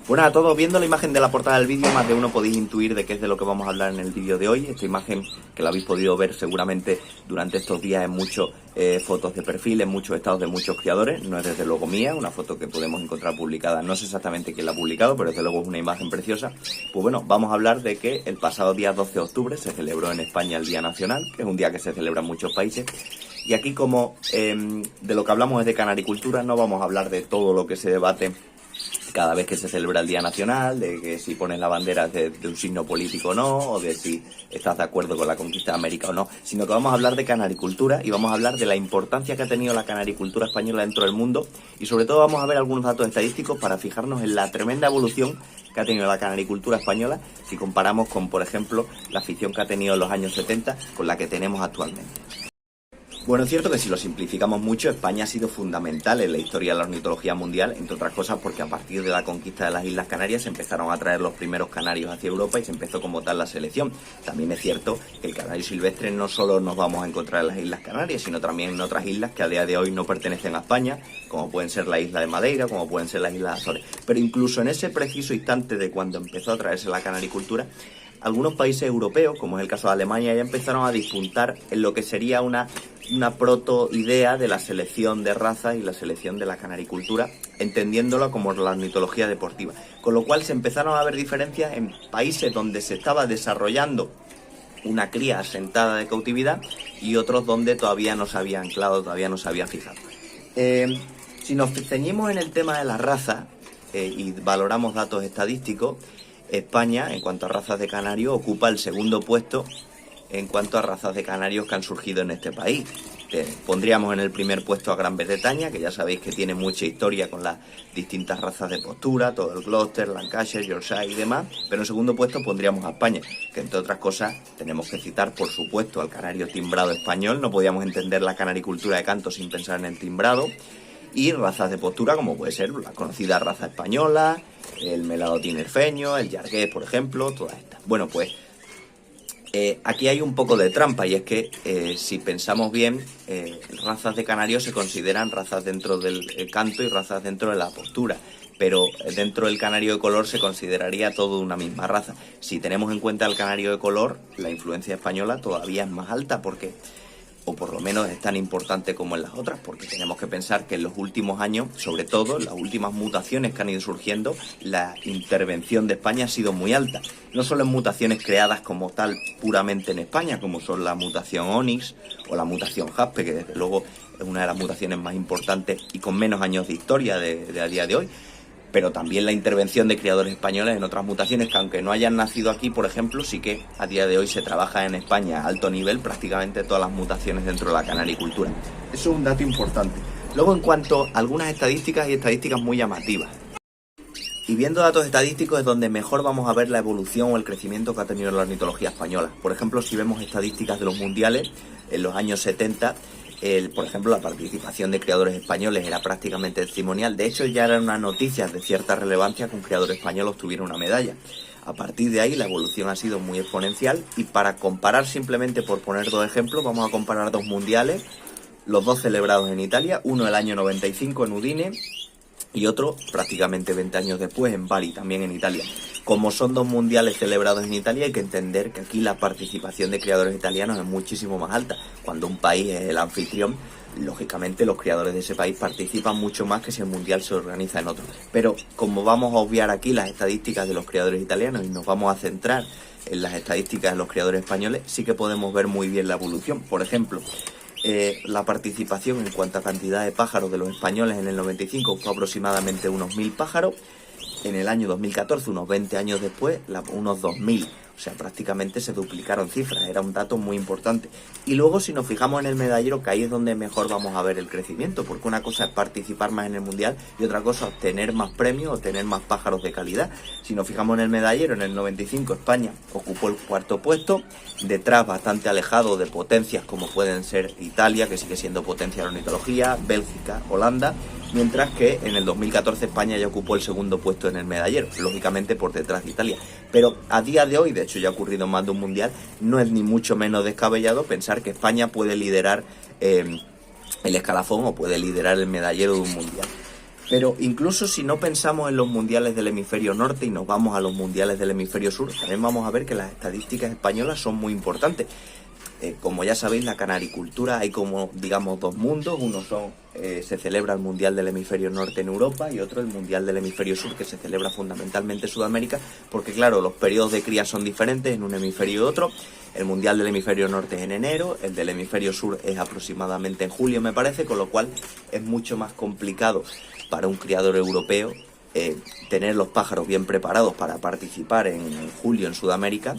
Buenas a todos, viendo la imagen de la portada del vídeo, más de uno podéis intuir de qué es de lo que vamos a hablar en el vídeo de hoy. Esta imagen, que la habéis podido ver seguramente durante estos días en muchas fotos de perfil, en muchos estados de muchos creadores, no es desde luego mía, una foto que podemos encontrar publicada, no sé exactamente quién la ha publicado, pero desde luego es una imagen preciosa. Pues bueno, vamos a hablar de que el pasado día 12 de octubre se celebró en España el Día Nacional, que es un día que se celebra en muchos países. Y aquí, como de lo que hablamos es de canaricultura, no vamos a hablar de todo lo que se debate cada vez que se celebra el Día Nacional, de que si pones la bandera de un signo político o no, o de si estás de acuerdo con la conquista de América o no, sino que vamos a hablar de canaricultura y vamos a hablar de la importancia que ha tenido la canaricultura española dentro del mundo, y sobre todo vamos a ver algunos datos estadísticos para fijarnos en la tremenda evolución que ha tenido la canaricultura española si comparamos con, por ejemplo, la afición que ha tenido en los años 70 con la que tenemos actualmente. Bueno, es cierto que si lo simplificamos mucho, España ha sido fundamental en la historia de la ornitología mundial, entre otras cosas porque a partir de la conquista de las Islas Canarias se empezaron a traer los primeros canarios hacia Europa y se empezó como tal la selección. También es cierto que el canario silvestre no solo nos vamos a encontrar en las Islas Canarias, sino también en otras islas que a día de hoy no pertenecen a España, como pueden ser la isla de Madeira, como pueden ser las Islas Azores. Pero incluso en ese preciso instante de cuando empezó a traerse la canaricultura, algunos países europeos, como es el caso de Alemania, ya empezaron a dispuntar en lo que sería una proto-idea de la selección de razas y la selección de la canaricultura, entendiéndola como la ornitología deportiva. Con lo cual se empezaron a ver diferencias en países donde se estaba desarrollando una cría asentada de cautividad y otros donde todavía no se había anclado, todavía no se había fijado. Si nos ceñimos en el tema de la raza y valoramos datos estadísticos, España, en cuanto a razas de canario, ocupa el segundo puesto en cuanto a razas de canarios que han surgido en este país. Pondríamos en el primer puesto a Gran Bretaña, que ya sabéis que tiene mucha historia con las distintas razas de postura, todo el Gloucester, Lancashire, Yorkshire y demás, pero en segundo puesto pondríamos a España, que entre otras cosas tenemos que citar, por supuesto, al canario timbrado español. No podíamos entender la canaricultura de canto sin pensar en el timbrado, y razas de postura como puede ser la conocida raza española, el melado tinerfeño, el yargués, por ejemplo, todas estas. Bueno, pues aquí hay un poco de trampa, y es que si pensamos bien, razas de canarios se consideran razas dentro del canto y razas dentro de la postura, pero dentro del canario de color se consideraría todo una misma raza. Si tenemos en cuenta el canario de color, la influencia española todavía es más alta, porque, o por lo menos es tan importante como en las otras, porque tenemos que pensar que en los últimos años, sobre todo en las últimas mutaciones que han ido surgiendo, la intervención de España ha sido muy alta. No solo en mutaciones creadas como tal puramente en España, como son la mutación Onyx o la mutación Jaspe, que desde luego es una de las mutaciones más importantes y con menos años de historia de a día de hoy, pero también la intervención de criadores españoles en otras mutaciones que, aunque no hayan nacido aquí, por ejemplo, sí que a día de hoy se trabaja en España a alto nivel prácticamente todas las mutaciones dentro de la canaricultura. Eso es un dato importante. Luego, en cuanto a algunas estadísticas y estadísticas muy llamativas, y viendo datos estadísticos es donde mejor vamos a ver la evolución o el crecimiento que ha tenido la ornitología española. Por ejemplo, si vemos estadísticas de los mundiales, en los años 70, por ejemplo, la participación de criadores españoles era prácticamente testimonial. De hecho, ya eran unas noticias de cierta relevancia que un criador español obtuviera una medalla. A partir de ahí, la evolución ha sido muy exponencial, y para comparar, simplemente por poner dos ejemplos, vamos a comparar dos mundiales, los dos celebrados en Italia, uno el año 95 en Udine y otro prácticamente 20 años después en Bari, también en Italia. Como son dos mundiales celebrados en Italia, hay que entender que aquí la participación de criadores italianos es muchísimo más alta. Cuando un país es el anfitrión, lógicamente los criadores de ese país participan mucho más que si el mundial se organiza en otro. Pero como vamos a obviar aquí las estadísticas de los criadores italianos y nos vamos a centrar en las estadísticas de los criadores españoles, sí que podemos ver muy bien la evolución. Por ejemplo, la participación en cuanto a cantidad de pájaros de los españoles en el 95 fue aproximadamente unos 1000 pájaros. En el año 2014, unos 20 años después, unos 2000. O sea, prácticamente se duplicaron cifras, era un dato muy importante. Y luego, si nos fijamos en el medallero, que ahí es donde mejor vamos a ver el crecimiento, porque una cosa es participar más en el mundial y otra cosa es obtener más premios, obtener más pájaros de calidad. Si nos fijamos en el medallero, en el 95 España ocupó el cuarto puesto, detrás bastante alejado de potencias como pueden ser Italia, que sigue siendo potencia de la ornitología, Bélgica, Holanda, mientras que en el 2014 España ya ocupó el segundo puesto en el medallero, lógicamente por detrás de Italia. Pero a día de hoy, de hecho ya ha ocurrido más de un mundial, no es ni mucho menos descabellado pensar que España puede liderar el escalafón o puede liderar el medallero de un mundial. Pero incluso si no pensamos en los mundiales del hemisferio norte y nos vamos a los mundiales del hemisferio sur, también vamos a ver que las estadísticas españolas son muy importantes. Como ya sabéis, la canaricultura hay como, digamos, dos mundos. Uno se celebra el Mundial del Hemisferio Norte en Europa y otro el Mundial del Hemisferio Sur, que se celebra fundamentalmente en Sudamérica, porque claro, los periodos de cría son diferentes en un hemisferio y otro. El Mundial del Hemisferio Norte es en enero, el del Hemisferio Sur es aproximadamente en julio, me parece, con lo cual es mucho más complicado para un criador europeo tener los pájaros bien preparados para participar en julio en Sudamérica.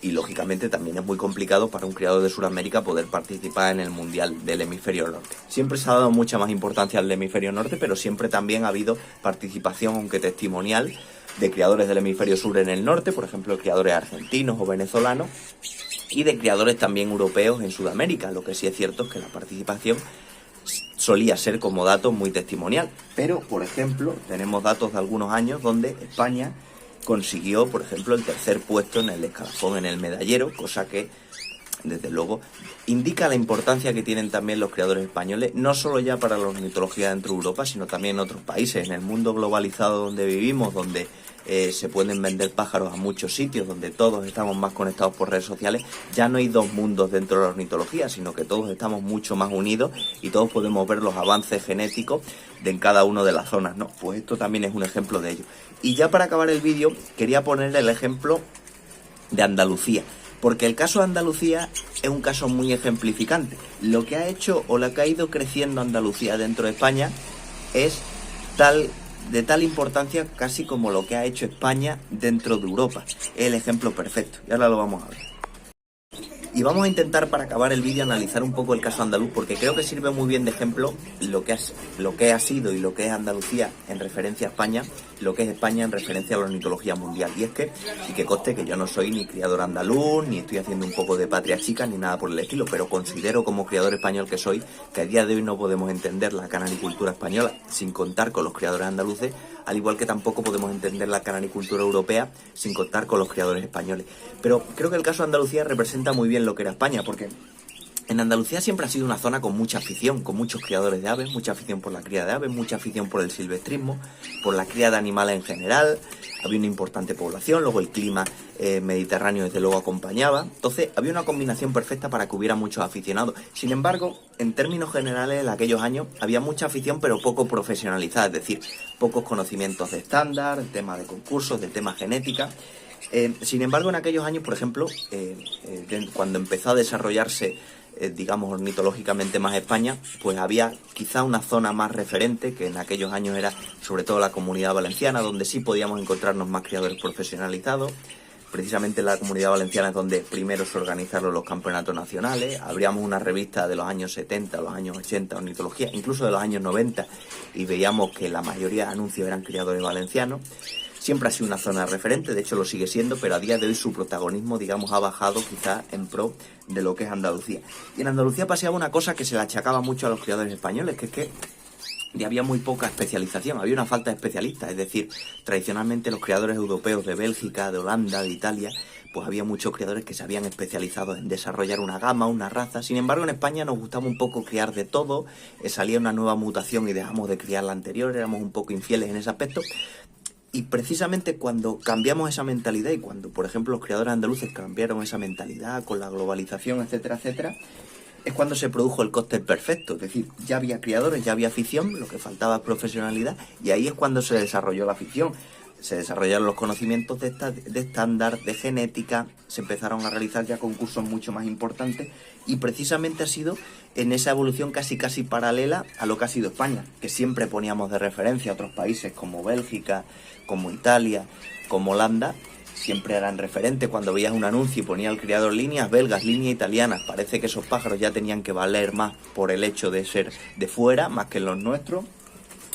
Y lógicamente también es muy complicado para un criador de Sudamérica poder participar en el Mundial del Hemisferio Norte. Siempre se ha dado mucha más importancia al Hemisferio Norte, pero siempre también ha habido participación, aunque testimonial, de criadores del Hemisferio Sur en el norte, por ejemplo, criadores argentinos o venezolanos, y de criadores también europeos en Sudamérica. Lo que sí es cierto es que la participación solía ser como dato muy testimonial. Pero, por ejemplo, tenemos datos de algunos años donde España consiguió, por ejemplo, el tercer puesto en el escalafón, en el medallero, cosa que, desde luego, indica la importancia que tienen también los criadores españoles, no solo ya para la ornitología dentro de Europa, sino también en otros países, en el mundo globalizado donde vivimos, donde se pueden vender pájaros a muchos sitios, donde todos estamos más conectados por redes sociales. Ya no hay dos mundos dentro de la ornitología, sino que todos estamos mucho más unidos y todos podemos ver los avances genéticos de en cada una de las zonas, ¿no? Pues esto también es un ejemplo de ello. Y ya para acabar el vídeo, quería poner el ejemplo de Andalucía, porque el caso de Andalucía es un caso muy ejemplificante. Lo que ha hecho o lo que ha ido creciendo Andalucía dentro de España es de tal importancia casi como lo que ha hecho España dentro de Europa. Es el ejemplo perfecto y ahora lo vamos a ver. Y vamos a intentar, para acabar el vídeo, analizar un poco el caso andaluz, porque creo que sirve muy bien de ejemplo lo que ha sido y lo que es Andalucía en referencia a España, lo que es España en referencia a la ornitología mundial. Y es que, y que conste que yo no soy ni criador andaluz, ni estoy haciendo un poco de patria chica, ni nada por el estilo, pero considero como criador español que soy, que a día de hoy no podemos entender la canaricultura española sin contar con los criadores andaluces, al igual que tampoco podemos entender la canaricultura europea sin contar con los criadores españoles. Pero creo que el caso de Andalucía representa muy bien lo que era España, porque en Andalucía siempre ha sido una zona con mucha afición, con muchos criadores de aves, mucha afición por la cría de aves, mucha afición por el silvestrismo, por la cría de animales en general. Había una importante población, luego el clima mediterráneo desde luego acompañaba. Entonces había una combinación perfecta para que hubiera muchos aficionados. Sin embargo, en términos generales, en aquellos años había mucha afición pero poco profesionalizada, es decir, pocos conocimientos de estándar, de tema de concursos, de tema genética. Sin embargo, en aquellos años, por ejemplo, cuando empezó a desarrollarse, digamos, ornitológicamente más España, pues había quizá una zona más referente, que en aquellos años era sobre todo la Comunidad Valenciana, donde sí podíamos encontrarnos más criadores profesionalizados. Precisamente en la Comunidad Valenciana es donde primero se organizaron los campeonatos nacionales. Abríamos una revista de los años 70, los años 80, ornitología, incluso de los años 90, y veíamos que la mayoría de anuncios eran criadores valencianos. Siempre ha sido una zona referente, de hecho lo sigue siendo, pero a día de hoy su protagonismo, digamos, ha bajado quizás en pro de lo que es Andalucía. Y en Andalucía paseaba una cosa que se le achacaba mucho a los criadores españoles, que es que había muy poca especialización, había una falta de especialistas. Es decir, tradicionalmente los criadores europeos de Bélgica, de Holanda, de Italia, pues había muchos criadores que se habían especializado en desarrollar una gama, una raza. Sin embargo, en España nos gustaba un poco criar de todo, salía una nueva mutación y dejamos de criar la anterior, éramos un poco infieles en ese aspecto. Y precisamente cuando cambiamos esa mentalidad y cuando, por ejemplo, los criadores andaluces cambiaron esa mentalidad con la globalización, etcétera, etcétera, es cuando se produjo el cóctel perfecto. Es decir, ya había criadores, ya había afición, lo que faltaba es profesionalidad, y ahí es cuando se desarrolló la afición. Se desarrollaron los conocimientos de estándar, de genética, se empezaron a realizar ya concursos mucho más importantes, y precisamente ha sido en esa evolución casi paralela a lo que ha sido España, que siempre poníamos de referencia a otros países como Bélgica, como Italia, como Holanda. Siempre eran referentes. Cuando veías un anuncio y ponía el criador líneas belgas, líneas italianas, parece que esos pájaros ya tenían que valer más por el hecho de ser de fuera, más que los nuestros.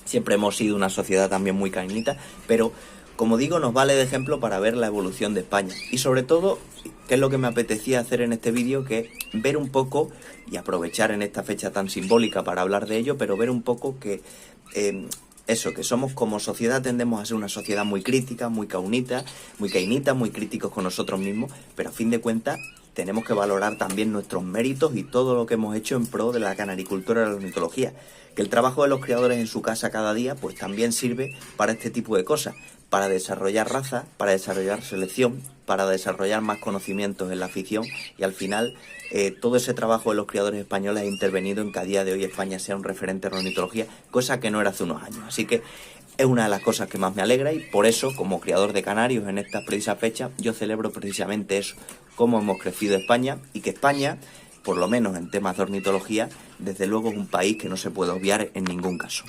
Siempre hemos sido una sociedad también muy cañita, pero como digo, nos vale de ejemplo para ver la evolución de España. Y sobre todo, que es lo que me apetecía hacer en este vídeo, que es ver un poco, y aprovechar en esta fecha tan simbólica para hablar de ello, pero ver un poco que que somos como sociedad, tendemos a ser una sociedad muy crítica, muy cainita, muy críticos con nosotros mismos, pero a fin de cuentas tenemos que valorar también nuestros méritos y todo lo que hemos hecho en pro de la canaricultura y la ornitología. Que el trabajo de los criadores en su casa cada día pues también sirve para este tipo de cosas, para desarrollar raza, para desarrollar selección, para desarrollar más conocimientos en la afición y al final todo ese trabajo de los criadores españoles ha intervenido en que a día de hoy España sea un referente en ornitología, cosa que no era hace unos años. Así que es una de las cosas que más me alegra y por eso, como criador de canarios en estas precisas fechas, yo celebro precisamente eso, cómo hemos crecido España y que España, por lo menos en temas de ornitología, desde luego es un país que no se puede obviar en ningún caso.